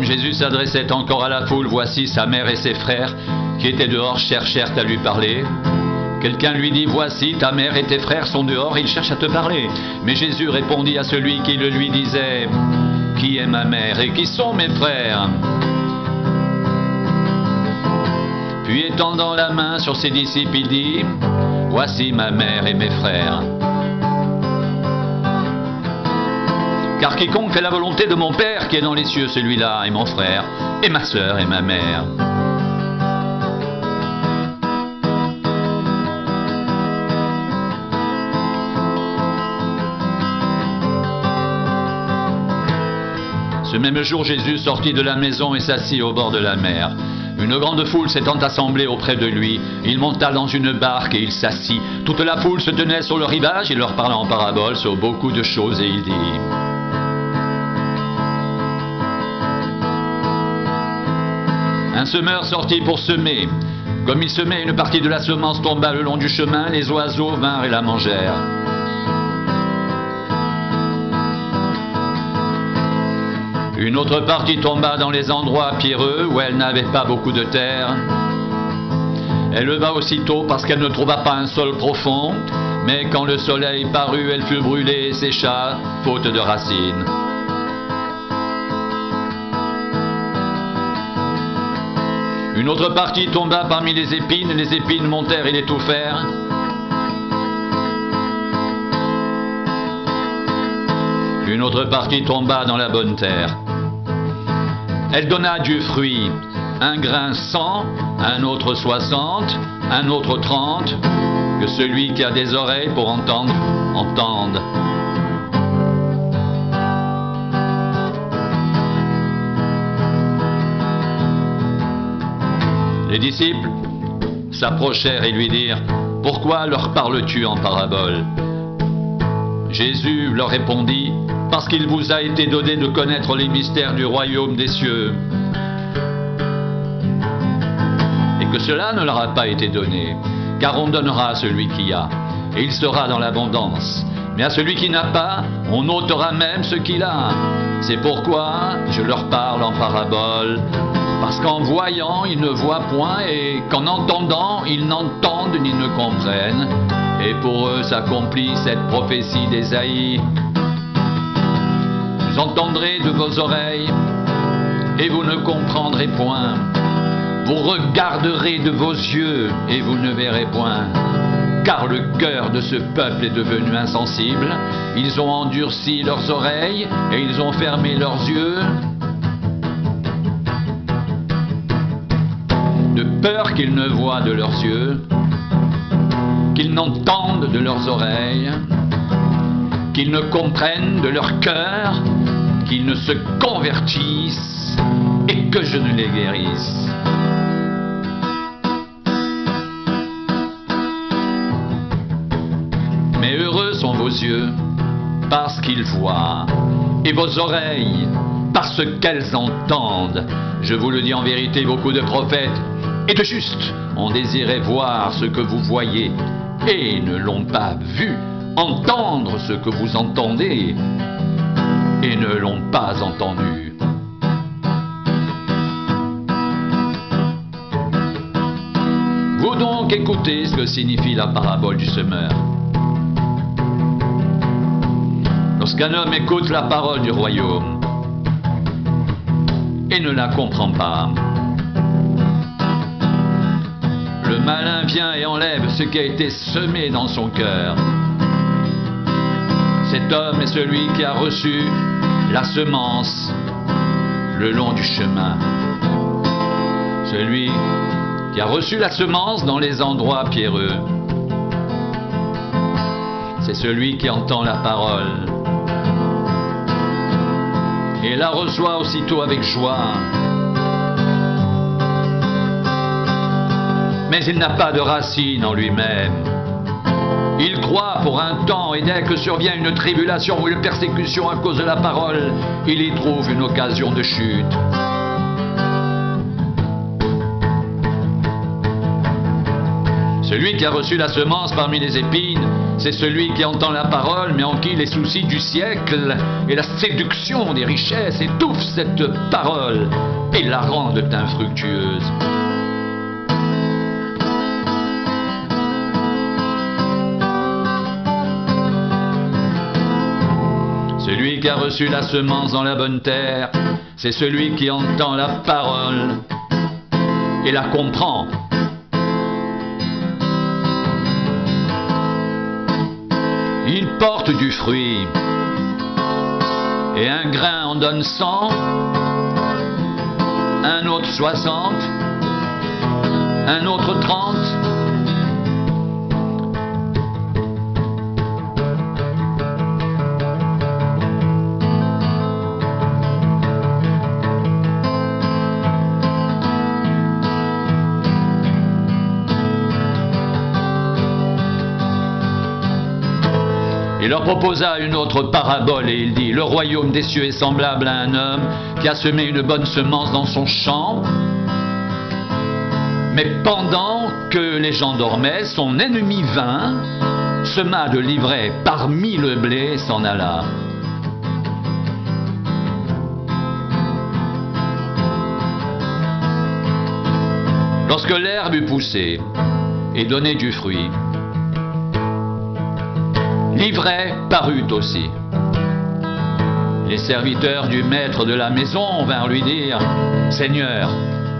Jésus s'adressait encore à la foule, voici sa mère et ses frères qui étaient dehors cherchèrent à lui parler. Quelqu'un lui dit, voici ta mère et tes frères sont dehors, ils cherchent à te parler. Mais Jésus répondit à celui qui le lui disait, qui est ma mère et qui sont mes frères? Puis étendant la main sur ses disciples, il dit, voici ma mère et mes frères. Car quiconque fait la volonté de mon Père qui est dans les cieux, celui-là est mon frère, et ma sœur et ma mère. Ce même jour, Jésus sortit de la maison et s'assit au bord de la mer. Une grande foule s'étant assemblée auprès de lui, il monta dans une barque et il s'assit. Toute la foule se tenait sur le rivage, il leur parla en parabole sur beaucoup de choses et il dit, un semeur sortit pour semer. Comme il semait, une partie de la semence tomba le long du chemin, les oiseaux vinrent et la mangèrent. Une autre partie tomba dans les endroits pierreux où elle n'avait pas beaucoup de terre. Elle leva aussitôt parce qu'elle ne trouva pas un sol profond, mais quand le soleil parut, elle fut brûlée et sécha, faute de racines. Une autre partie tomba parmi les épines montèrent et l'étouffèrent. Une autre partie tomba dans la bonne terre. Elle donna du fruit, un grain 100, un autre 60, un autre 30, que celui qui a des oreilles pour entendre, entende. Les disciples s'approchèrent et lui dirent, « Pourquoi leur parles-tu en parabole ?» Jésus leur répondit, « Parce qu'il vous a été donné de connaître les mystères du royaume des cieux, et que cela ne leur a pas été donné, car on donnera à celui qui a, et il sera dans l'abondance. Mais à celui qui n'a pas, on ôtera même ce qu'il a. C'est pourquoi je leur parle en parabole, parce qu'en voyant, ils ne voient point, et qu'en entendant, ils n'entendent ni ne comprennent. Et pour eux s'accomplit cette prophétie d'Ésaïe. Vous entendrez de vos oreilles, et vous ne comprendrez point. Vous regarderez de vos yeux, et vous ne verrez point. Car le cœur de ce peuple est devenu insensible. Ils ont endurci leurs oreilles, et ils ont fermé leurs yeux, de peur qu'ils ne voient de leurs yeux, qu'ils n'entendent de leurs oreilles, qu'ils ne comprennent de leur cœur, qu'ils ne se convertissent et que je ne les guérisse. Mais heureux sont vos yeux parce qu'ils voient, et vos oreilles parce qu'elles entendent. Je vous le dis en vérité, beaucoup de prophètes et de justes ont désiré voir ce que vous voyez et ne l'ont pas vu, entendre ce que vous entendez et ne l'ont pas entendu. Vous donc écoutez ce que signifie la parabole du semeur. Lorsqu'un homme écoute la parole du royaume et ne la comprend pas, le malin vient et enlève ce qui a été semé dans son cœur. Cet homme est celui qui a reçu la semence le long du chemin. Celui qui a reçu la semence dans les endroits pierreux. C'est celui qui entend la parole et la reçoit aussitôt avec joie. Mais il n'a pas de racine en lui-même. Il croit pour un temps, et dès que survient une tribulation ou une persécution à cause de la parole, il y trouve une occasion de chute. Celui qui a reçu la semence parmi les épines, c'est celui qui entend la parole, mais en qui les soucis du siècle et la séduction des richesses étouffent cette parole et la rendent infructueuse. Celui qui a reçu la semence dans la bonne terre, c'est celui qui entend la parole et la comprend. Il porte du fruit, et un grain en donne 100, un autre 60, un autre 30. Il leur proposa une autre parabole et il dit: le royaume des cieux est semblable à un homme qui a semé une bonne semence dans son champ. Mais pendant que les gens dormaient, son ennemi vint, sema de l'ivraie parmi le blé et s'en alla. Lorsque l'herbe eut poussé et donné du fruit, l'ivraie parut aussi. Les serviteurs du maître de la maison vinrent lui dire: Seigneur,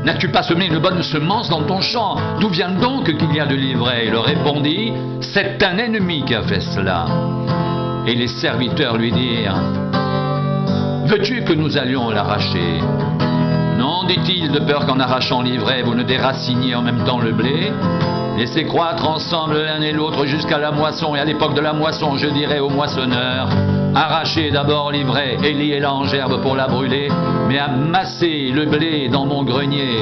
n'as-tu pas semé une bonne semence dans ton champ? D'où vient donc qu'il y a de l'ivraie? Il leur répondit: c'est un ennemi qui a fait cela. Et les serviteurs lui dirent: veux-tu que nous allions l'arracher? Non, dit-il, de peur qu'en arrachant l'ivraie, vous ne déraciniez en même temps le blé. Laissez croître ensemble l'un et l'autre jusqu'à la moisson, et à l'époque de la moisson, je dirai aux moissonneurs: arrachez d'abord l'ivraie et liez-la en gerbe pour la brûler, mais amassez le blé dans mon grenier.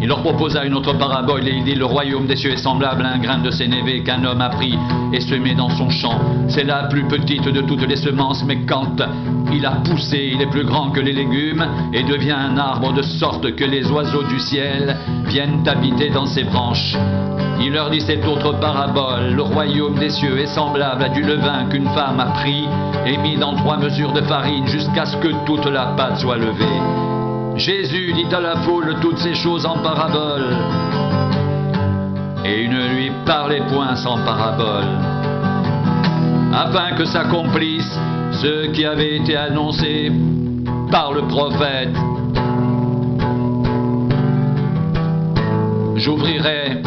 Il leur proposa une autre parabole et il dit: le royaume des cieux est semblable à un grain de sénévé qu'un homme a pris et semé dans son champ. C'est la plus petite de toutes les semences, mais quand il a poussé, il est plus grand que les légumes et devient un arbre de sorte que les oiseaux du ciel viennent habiter dans ses branches. Il leur dit cette autre parabole: le royaume des cieux est semblable à du levain qu'une femme a pris et mis dans 3 mesures de farine jusqu'à ce que toute la pâte soit levée. Jésus dit à la foule toutes ces choses en parabole, et il ne lui parlait point sans parabole, afin que s'accomplisse ce qui avait été annoncé par le prophète: j'ouvrirai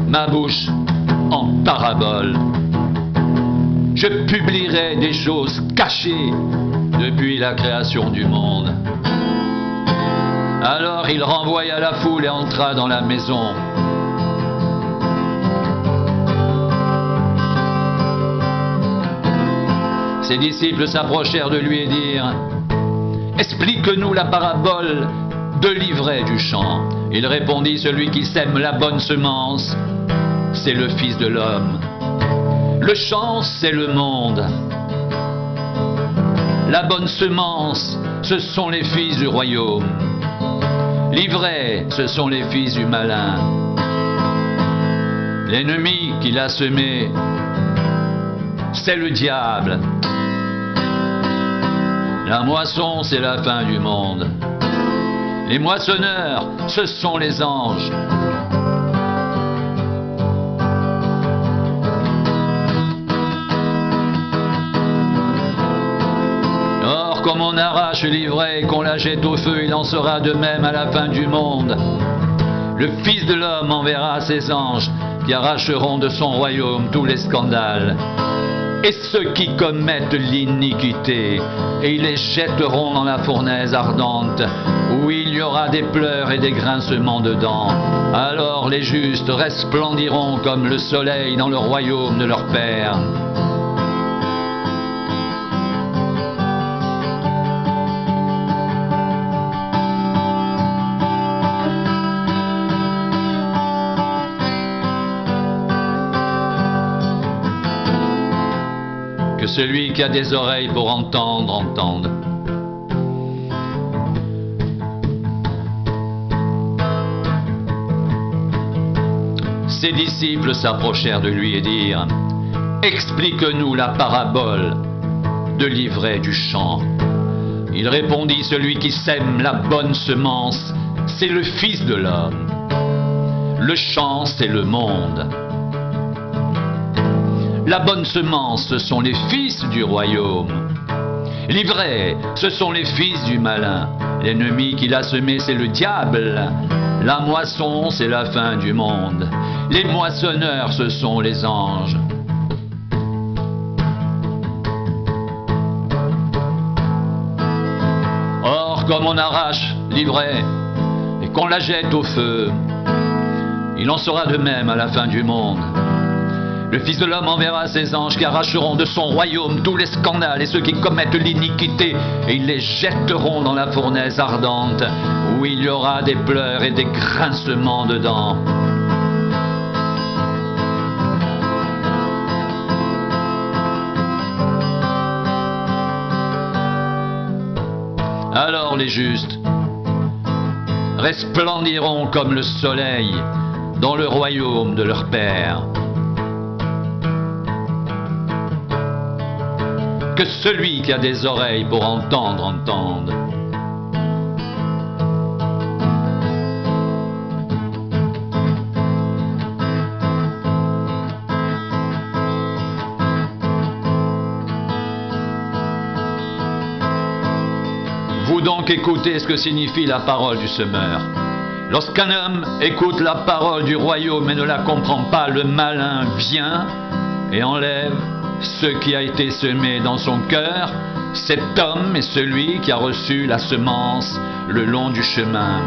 ma bouche en parabole, je publierai des choses cachées depuis la création du monde. Alors il renvoya la foule et entra dans la maison. Ses disciples s'approchèrent de lui et dirent: explique-nous la parabole de l'ivraie du champ. Il répondit: celui qui sème la bonne semence, c'est le Fils de l'homme. Le champ, c'est le monde. La bonne semence, ce sont les fils du royaume. L'ivraie, ce sont les fils du malin. L'ennemi qui l'a semé, c'est le diable. La moisson, c'est la fin du monde. Les moissonneurs, ce sont les anges. Comme on arrache l'ivraie et qu'on la jette au feu, il en sera de même à la fin du monde. Le Fils de l'homme enverra ses anges qui arracheront de son royaume tous les scandales et ceux qui commettent l'iniquité, et ils les jetteront dans la fournaise ardente, où il y aura des pleurs et des grincements de dents. Alors les justes resplendiront comme le soleil dans le royaume de leur Père. Que celui qui a des oreilles pour entendre, entende. Ses disciples s'approchèrent de lui et dirent: Explique-nous la parabole de l'ivraie du champ. Il répondit: Celui qui sème la bonne semence, c'est le Fils de l'homme. Le champ, c'est le monde. La bonne semence, ce sont les fils du royaume. L'ivraie, ce sont les fils du malin. L'ennemi qui l'a semé, c'est le diable. La moisson, c'est la fin du monde. Les moissonneurs, ce sont les anges. Or, comme on arrache l'ivraie et qu'on la jette au feu, il en sera de même à la fin du monde. Le Fils de l'homme enverra ses anges qui arracheront de son royaume tous les scandales et ceux qui commettent l'iniquité, et ils les jetteront dans la fournaise ardente, où il y aura des pleurs et des grincements de dents. Alors les justes resplendiront comme le soleil dans le royaume de leur Père. Que celui qui a des oreilles pour entendre, entende. Vous donc écoutez ce que signifie la parole du semeur. Lorsqu'un homme écoute la parole du royaume et ne la comprend pas, le malin vient et enlève ce qui a été semé dans son cœur. Cet homme est celui qui a reçu la semence le long du chemin.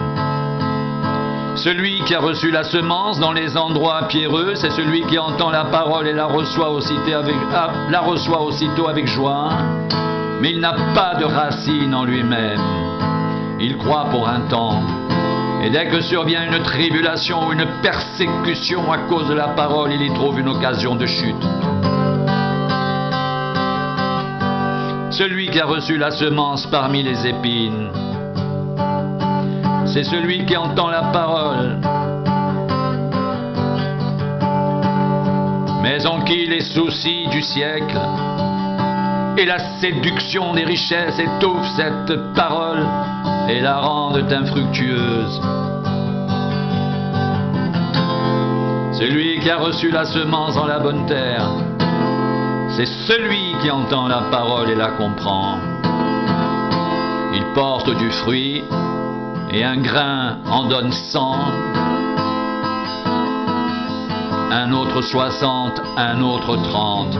Celui qui a reçu la semence dans les endroits pierreux, c'est celui qui entend la parole et la reçoit aussitôt avec joie, mais il n'a pas de racine en lui-même. Il croit pour un temps, et dès que survient une tribulation ou une persécution à cause de la parole, il y trouve une occasion de chute. Celui qui a reçu la semence parmi les épines, c'est celui qui entend la parole, mais en qui les soucis du siècle et la séduction des richesses étouffent cette parole et la rendent infructueuse. Celui qui a reçu la semence dans la bonne terre, c'est celui qui entend la parole et la comprend. Il porte du fruit, et un grain en donne 100, un autre 60, un autre 30.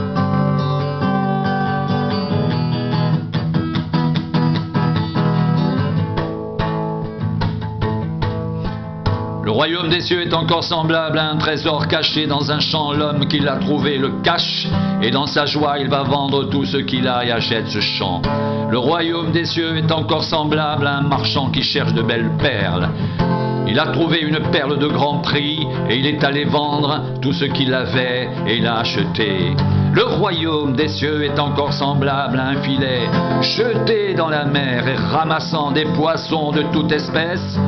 Le royaume des cieux est encore semblable à un trésor caché dans un champ. L'homme qui l'a trouvé le cache, et dans sa joie il va vendre tout ce qu'il a et achète ce champ. Le royaume des cieux est encore semblable à un marchand qui cherche de belles perles. Il a trouvé une perle de grand prix et il est allé vendre tout ce qu'il avait et l'a acheté. Le royaume des cieux est encore semblable à un filet jeté dans la mer et ramassant des poissons de toute espèce.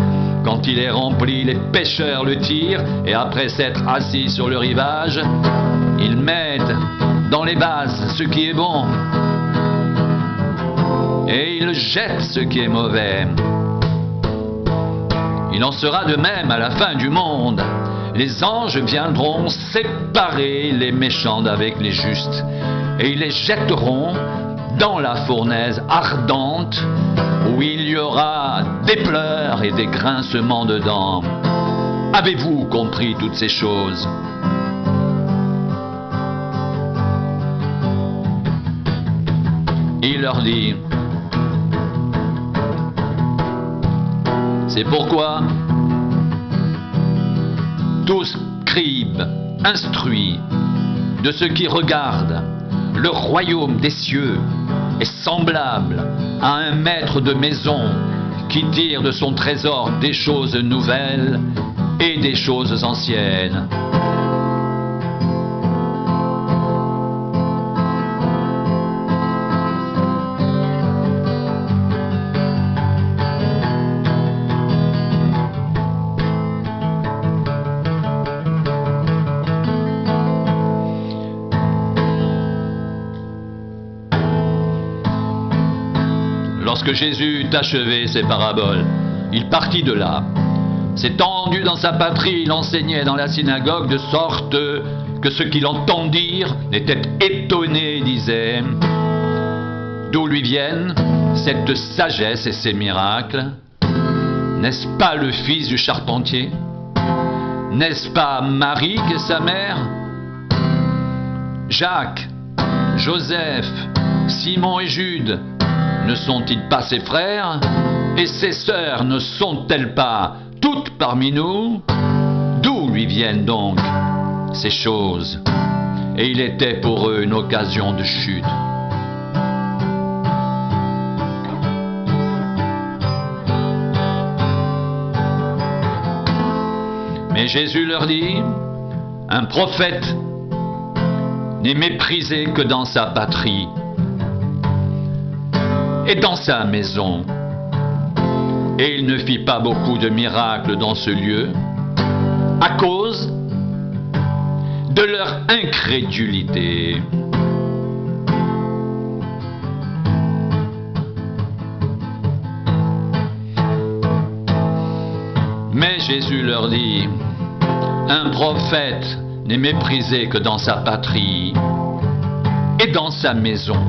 Quand il est rempli, les pêcheurs le tirent et après s'être assis sur le rivage, ils mettent dans les vases ce qui est bon et ils jettent ce qui est mauvais. Il en sera de même à la fin du monde. Les anges viendront séparer les méchants d'avec les justes et ils les jetteront dans la fournaise ardente où il y aura des pleurs et des grincements de dents. Avez-vous compris toutes ces choses? Il leur dit: c'est pourquoi tout scribe instruit de ceux qui regardent le royaume des cieux est semblable à un maître de maison qui tire de son trésor des choses nouvelles et des choses anciennes. lorsque Jésus eut achevé ses paraboles, il partit de là. S'étendu dans sa patrie, il enseignait dans la synagogue de sorte que ceux qui l'entendirent étaient étonnés et disaient: d'où lui viennent cette sagesse et ces miracles? N'est-ce pas le fils du charpentier? N'est-ce pas Marie qui est sa mère? Jacques, Joseph, Simon et Jude, ne sont-ils pas ses frères? Et ses sœurs ne sont-elles pas toutes parmi nous? D'où lui viennent donc ces choses? Et il était pour eux une occasion de chute. Mais Jésus leur dit: un prophète n'est méprisé que dans sa patrie et dans sa maison. Et il ne fit pas beaucoup de miracles dans ce lieu à cause de leur incrédulité. Mais Jésus leur dit: un prophète n'est méprisé que dans sa patrie et dans sa maison.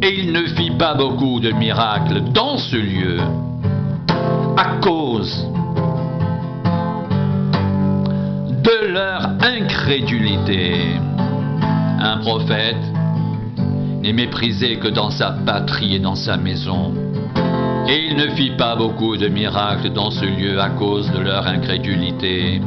Et il ne fit pas beaucoup de miracles dans ce lieu à cause de leur incrédulité. Un prophète n'est méprisé que dans sa patrie et dans sa maison. Et il ne fit pas beaucoup de miracles dans ce lieu à cause de leur incrédulité.